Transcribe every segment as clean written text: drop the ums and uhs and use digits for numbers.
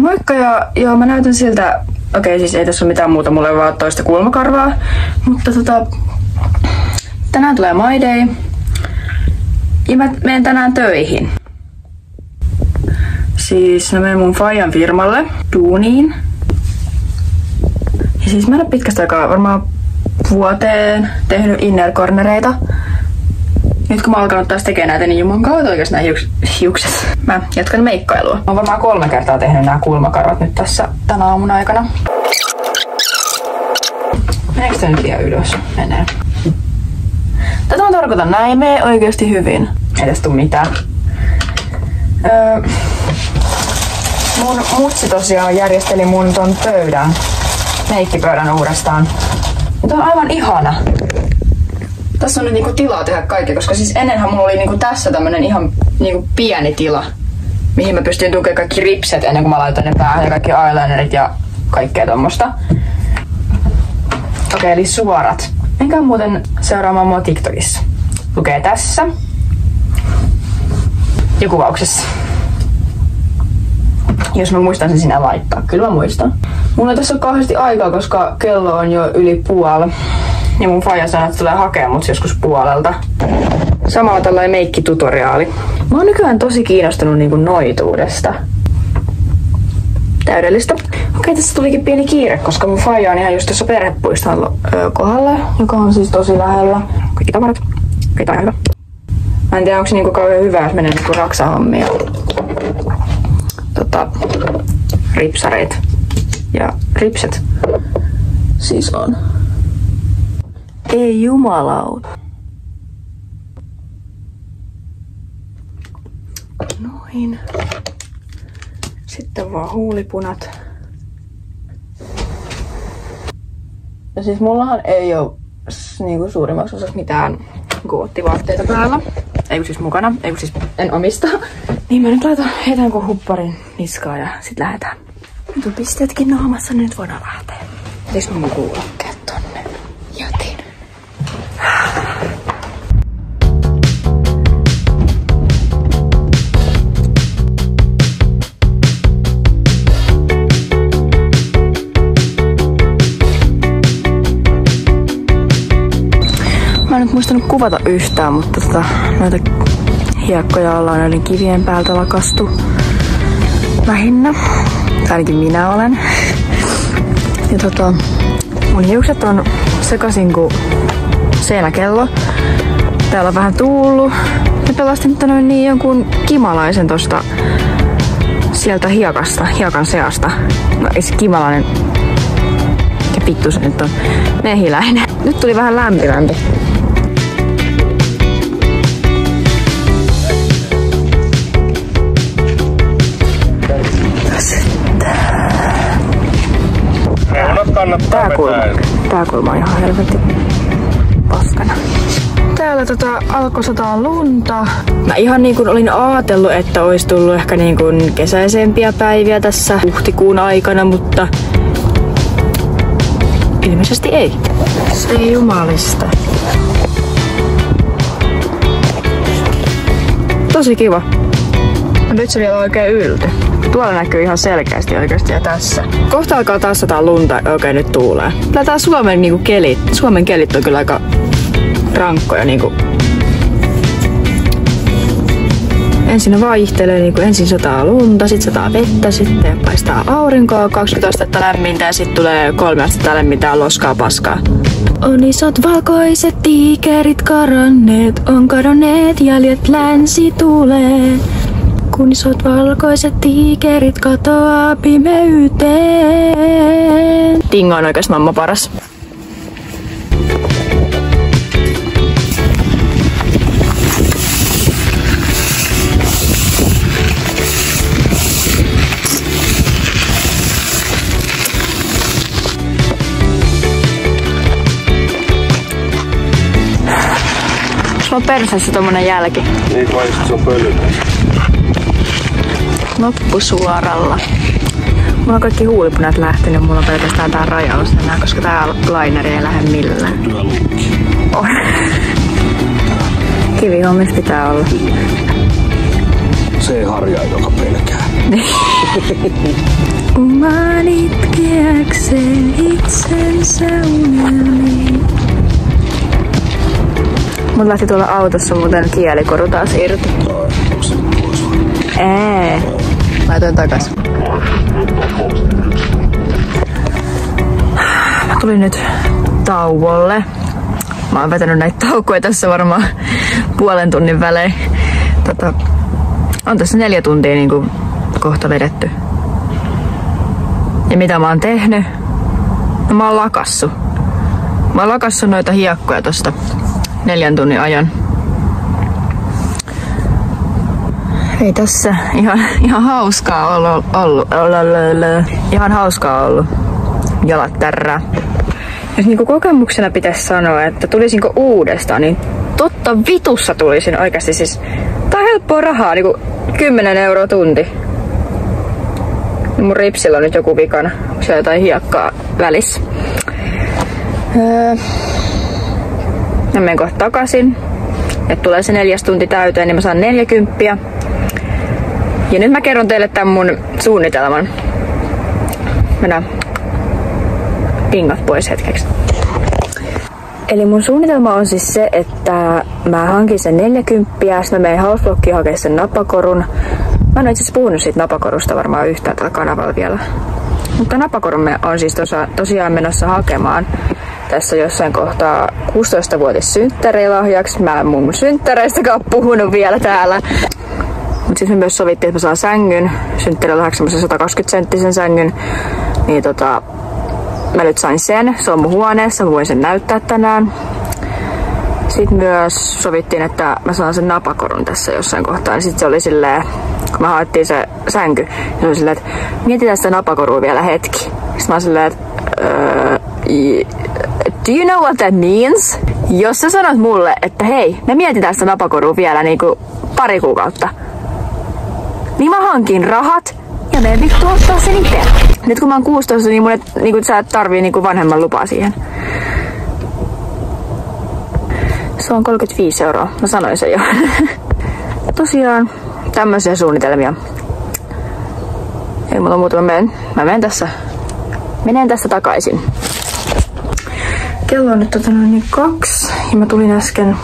Moikka ja joo, mä näytän siltä, okei siis ei tässä ole mitään muuta, mulla ei vaan toista kulmakarvaa, mutta tänään tulee My Day ja mä menen tänään töihin. Siis mä menen mun faijan firmalle duuniin. Ja siis mä en ole pitkästä aikaa varmaan vuoteen tehnyt inner cornereita. Nyt kun mä oon alkanut taas tekemään näitä, niin juman kautta oikeasti nämä hiukset. Mä jatkan meikkailua. Mä oon varmaan 3 kertaa tehnyt nämä kulmakarvat nyt tässä tänä aamun aikana. Meneekö tää nyt liian ylös? Menee. Tätä mä tarkoitan, näin ei mene oikeasti hyvin. Ei tästä tuu mitään. Mun mutsi tosiaan järjesteli mun ton pöydän, meikkipöydän uudestaan. Ja tää on aivan ihana. Tässä on nyt niinku tilaa tehdä kaikkea, koska siis ennenhän mulla oli niinku tässä tämmönen ihan niinku pieni tila, mihin mä pystyin tukemaan kaikki ripset ennen kuin mä laitan ne päähän ja kaikki eyelinerit ja kaikkea tommosta. Okei, eli suorat. Menkää muuten seuraamaan mua TikTokissa. Lukee tässä. Ja kuvauksessa. Jos mä muistan sen sinä laittaa. Kyllä mä muistan. Mulla ei tässä ole kauheasti aikaa, koska kello on jo yli puoli. Ja mun faija sanoi, että tulee hakea mut joskus puolelta. Samalla tällainen meikkitutoriaali. Mä oon nykyään tosi kiinnostunut niinku noituudesta. Täydellistä. Okei, tässä tulikin pieni kiire, koska mun faija on ihan just tuossa perhepuiston kohdalla, joka on siis tosi lähellä. Kaikki tavarat. Okei, tää on hyvä. Mä en tiedä, onko se niinku kauhean hyvä, jos menee niinku raksahommia. Ripsareita. Ja ripset siis on. Ei jumalauta. Noin. Sitten vaan huulipunat. Ja siis mullahan ei oo niinku suurimmaksi osaksi mitään goottivaatteita päällä. Ei siis mukana, ei siis en omista. Niin mä nyt heitän kun hupparin niskaa ja sit lähdetään. Nyt on pisteetkin naamassa, niin nyt voidaan lähteä. Eis mun kuulokkeet tonne jätin. Mä en nyt muistanut kuvata yhtään, mutta noita hiekkoja ollaan näiden kivien päältä lakastu lähinnä. Ainakin minä olen. Ja mun hiukset on sekaisin kuin seinäkello. Täällä on vähän tuullut. Ja pelastin niin jonkun kimalaisen tosta sieltä hiekan seasta. No ei se kimalainen. Ja vittu se nyt on mehiläinen. Nyt tuli vähän lämpimämpi. Tää kulma on ihan helvetti paskana. Täällä alkoi sataa lunta. Mä ihan niin kuin olin ajatellut, että olisi tullut ehkä niin kuin kesäisempiä päiviä tässä huhtikuun aikana, mutta ilmeisesti ei. Se ei jumalista. Tosi kiva. Nyt se vielä oikein ylty. Tuolla näkyy ihan selkeästi oikeasti ja tässä. Kohta alkaa taas sataa lunta. Okei, nyt tuulee. Tää Suomen niinku kelit. Suomen kelit on kyllä aika rankkoja niinku. Ensin vaihtelee niinku, ensin sataa lunta, sit sataa vettä, sitten paistaa aurinkoa, 20 astetta lämmintä ja sit tulee 3 astetta lämmintä loskaa paskaa. On isot valkoiset tiikerit karanneet, on kadonneet jäljet länsi tulee. Kun isot valkoiset tiikerit katoaa pimeyteen. Tinga on oikeas mamma paras. Sulla on perseessä tommonen jälki. Niin vai se on pölyinen. Loppusuoralla. Mulla on kaikki huulipunat lähtenyt, mulla on pelkästään tää rajaus enää, koska tää lineri ei lähde millään. On. Kivihommissa pitää olla. Se harjaa, joka pelkää. Oman itkeäkseen itsensä unelmiin. Mut lähti tuolla autossa muuten kielikoru taas irti. Laitoin takas. Mä tulin nyt tauolle. Mä oon vetänyt näitä taukoja tässä varmaan puolen tunnin välein. On tässä 4 tuntia niinku kohta vedetty. Ja mitä mä oon tehnyt? No mä oon lakassu. Mä oon lakassu noita hiekkoja tosta 4 tunnin ajan. Ei tässä ihan hauskaa ollut. Ihan hauskaa ollut. Jalat tärrää. Jos niinku kokemuksena pitäisi sanoa, että tulisinko uudestaan, niin totta vitussa tulisin oikeasti. Siis, tää on helppoa rahaa, niinku 10 € tunti. Mun ripsillä on nyt joku vikana, kun siellä on jotain hiekkaa välissä. Mä menen kohta takaisin. Et tulee se 4 tunti täyteen, niin mä saan 40. Ja nyt mä kerron teille tän mun suunnitelman. Mennään pingat pois hetkeksi. Eli mun suunnitelma on siis se, että mä hankin sen 40, sitten mä menen Houseblockiin hakemaan sen napakorun. Mä en ole itse asiassa puhunut siitä napakorusta varmaan yhtään tällä kanavalla vielä. Mutta napakorun on siis tosiaan menossa hakemaan tässä jossain kohtaa 16-vuotis synttärilahjaksi. Mä en mun synttäreistäkään puhunut vielä täällä. Mut siis me myös sovittiin, että mä saan sängyn, synttärilahjaksi semmosen 120-senttisen sängyn. Niin mä nyt sain sen, se on mun huoneessa, mä voin sen näyttää tänään. Sitten myös sovittiin, että mä saan sen napakorun tässä jossain kohtaa. Niin sit se oli silleen, kun mä haettiin se sänky, niin se oli silleen, että mietitään sitä napakorua vielä hetki. Sitten mä oon silleen, että do you know what that means? Jos sä sanot mulle, että hei, me mietitään sitä napakorua vielä niinku 2 kuukautta, niin mä hankin rahat ja menen vittu ottaa sen itse. Nyt kun mä oon 16, niin niinku, sä et tarvii niinku vanhemman lupaa siihen. Se on 35 €. Mä sanoin sen jo. Tosiaan tämmöisiä suunnitelmia. Ei mulla muuta, mä menen tässä takaisin. Kello on nyt 2 ja mä tulin äsken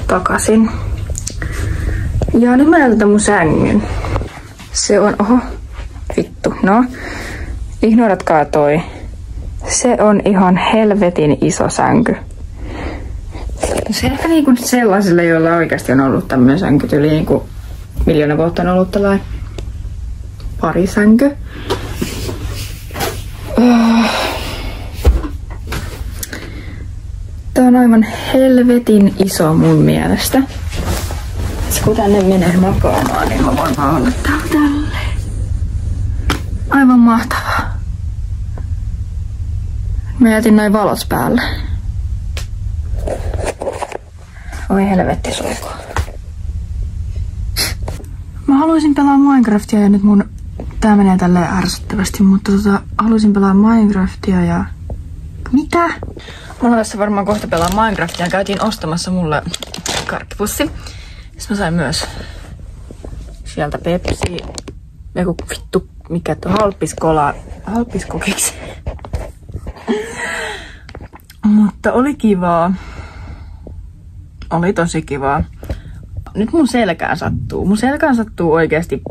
takaisin. Ja nyt mä näytän mun sängyn. Se on, vittu, no. Ignoratkaa toi. Se on ihan helvetin iso sänky. Se ehkä niinku sellaisille, joilla oikeasti on ollut tämmönen sänky, yli niinku 1 000 000 vuotta on ollut tällainen parisänky. Tää on aivan helvetin iso mun mielestä. Kun tänne menee makaamaan, niin mä voin vaan olla täällä tälleen. Aivan mahtavaa. Mä jätin noin valot päälle. Oi helvetti suikua. Mä haluaisin pelaa Minecraftia ja nyt tää menee tälleen ärsyttävästi, mutta haluaisin pelaa Minecraftia ja... Mitä? Mä olen tässä varmaan kohta pelaa Minecraftia ja käytiin ostamassa mulle karkkipussi. Sitten mä sain myös sieltä Pepsi, joku vittu, mikä tuo halppiskokiksi. Mutta oli kivaa. Oli tosi kivaa. Nyt mun selkään sattuu. Mun selkään sattuu oikeesti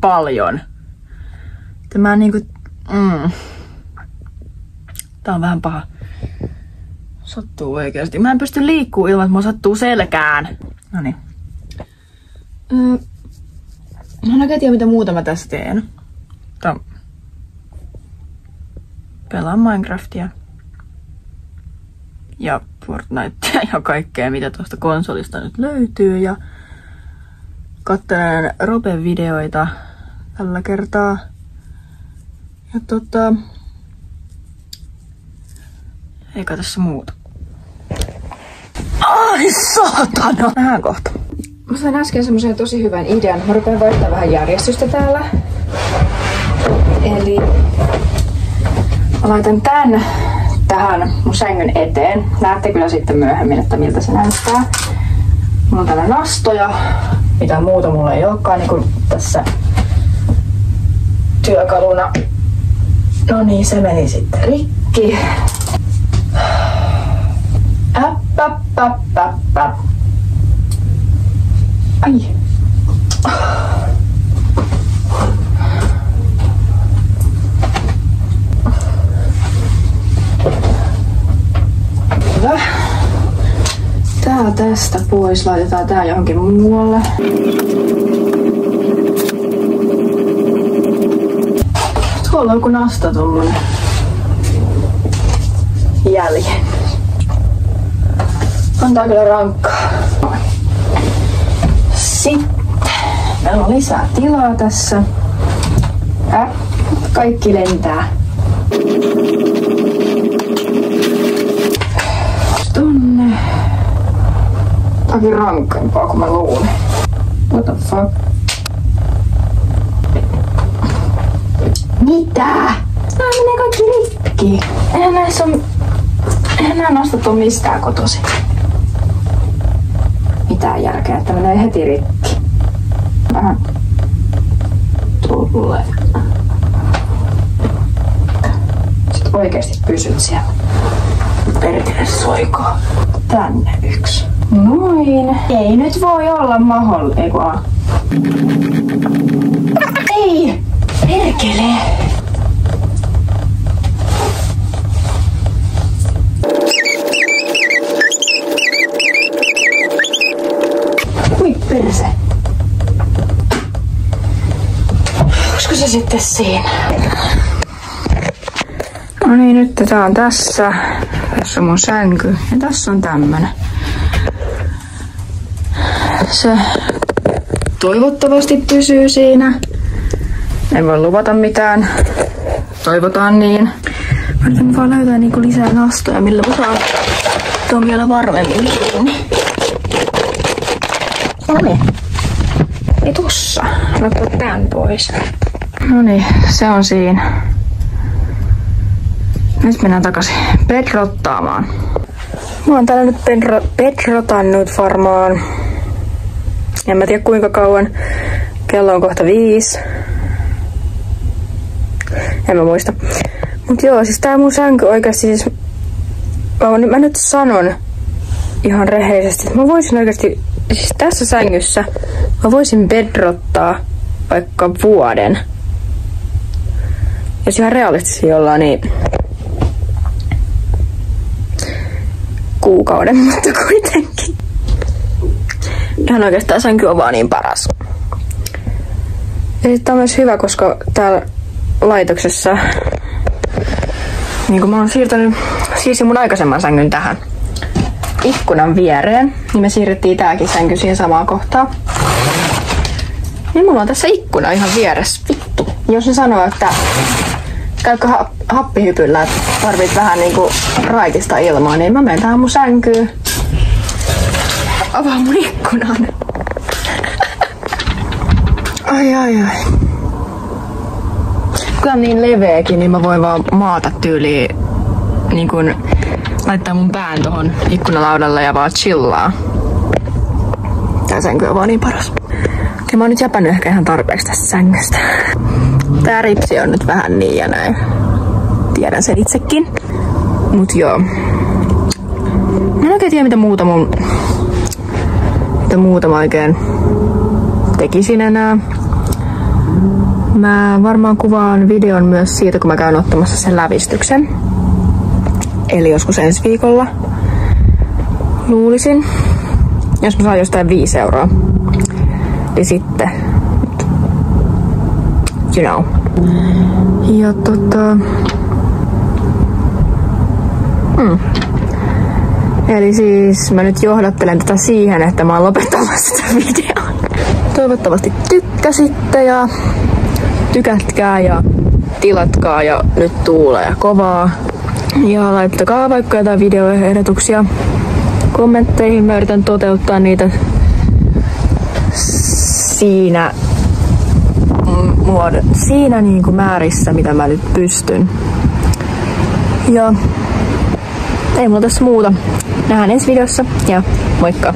paljon. Tämä niinku... Tää on vähän paha. Sattuu oikeesti. Mä en pysty liikkuu ilman, että mua sattuu selkään. Noniin. Mä en oikein tiedä, mitä muuta mä tässä teen. Pelaan Minecraftia. Ja Fortnitea ja kaikkea, mitä tuosta konsolista nyt löytyy. Ja katselen Roben videoita tällä kertaa. Ja eikä tässä muuta. Ai saatana! Nähdään kohta. Mä sain äsken semmoisen tosi hyvän idean. Mä rupean vaihtaa vähän järjestystä täällä. Eli mä laitan tän tähän mun sängyn eteen. Näette kyllä sitten myöhemmin, että miltä se näyttää. Mulla on täällä nastoja. Mitä muuta mulla ei olekaan, niin kuin tässä työkaluna. No niin, se meni sitten rikki. Äpp. Ai. Hyvä. Tää tästä pois. Laitetaan tää johonkin muualle. Tuolla on joku nasta tommonen jäljen. On tää kyllä rankkaa. Sitten meillä on lisää tilaa tässä. Kaikki lentää. Tonne. Tääkin rankkempaa kuin mä luulin. What the fuck? Mitä? Nää menee kaikki rikki. Eihän nää nastat oo mistään kotoisin. Mitään järkeä, että menee heti rikki. Vähän tulee. Sitten oikeesti pysyt siellä. Perkele soikoo. Tänne yksi. Noin. Ei nyt voi olla mahdollista. Eiku a. Ei! Perkele! Ui perse. Olisiko se sitten siinä? No niin, nyt tää on tässä. Tässä on mun sänky. Ja tässä on tämmönen. Se toivottavasti pysyy siinä. En voi luvata mitään. Toivotaan niin. Mä yritän vaan löytää niinku lisää nastoja, millä mä saan tuon vielä varmemmin kiinni. Noniin. Ei tossa. Laittaa tän pois. Noniin, se on siinä. Nyt mennään takaisin bedrottaamaan. Mä oon täällä nyt bedrotannut varmaan. En mä tiedä kuinka kauan. Kello on kohta 5. En mä muista. Mut joo, siis tää mun sänky oikeesti siis... Mä nyt sanon ihan rehellisesti, että mä voisin oikeesti... Siis tässä sängyssä mä voisin bedrottaa vaikka vuoden. Jos ihan realistisia ollaan, niin... kuukauden, mutta kuitenkin. Ihan oikeastaan sänky on vaan niin paras. Ja sit tää on myös hyvä, koska täällä laitoksessa niin kun mä oon siirsin mun aikaisemman sängyn tähän ikkunan viereen, niin me siirrettiin tääkin sänky siihen samaan kohtaan. Niin mulla on tässä ikkuna ihan vieressä. Vittu. Jos ne sanoo, että käykö happihypyllä, että tarvit vähän niinku raikista ilmaa, niin mä menen tähän mun sänkyyn. Avaa mun ikkunan. Ai. Kun on niin leveäkin, niin mä voin vaan maata tyyliin, niin kun laittaa mun pään tohon ikkunalaudalle ja vaan chillaa. Tää sänky on vaan niin paras. Ja mä oon nyt jäpännyt ehkä ihan tarpeeksi tästä sängystä. Tää ripsi on nyt vähän niin ja näin. Tiedän sen itsekin. Mut joo. Mä en oikein tiedä mitä muuta mä oikein tekisin enää. Mä varmaan kuvaan videon myös siitä, kun mä käyn ottamassa sen lävistyksen. Eli joskus ensi viikolla. Luulisin. Jos mä saan jostain 5 €. Niin sitten. You know. Ja Eli siis mä nyt johdattelen tätä siihen, että mä oon lopettamassa tätä videoa. Toivottavasti tykkäsitte ja tykätkää ja tilatkaa ja nyt tuulee kovaa. Ja laittakaa vaikka jotain videoehdotuksia kommentteihin. Mä yritän toteuttaa niitä siinä niinku määrissä, mitä mä nyt pystyn. Ja ei mulla tässä muuta. Nähdään ensi videossa ja moikka!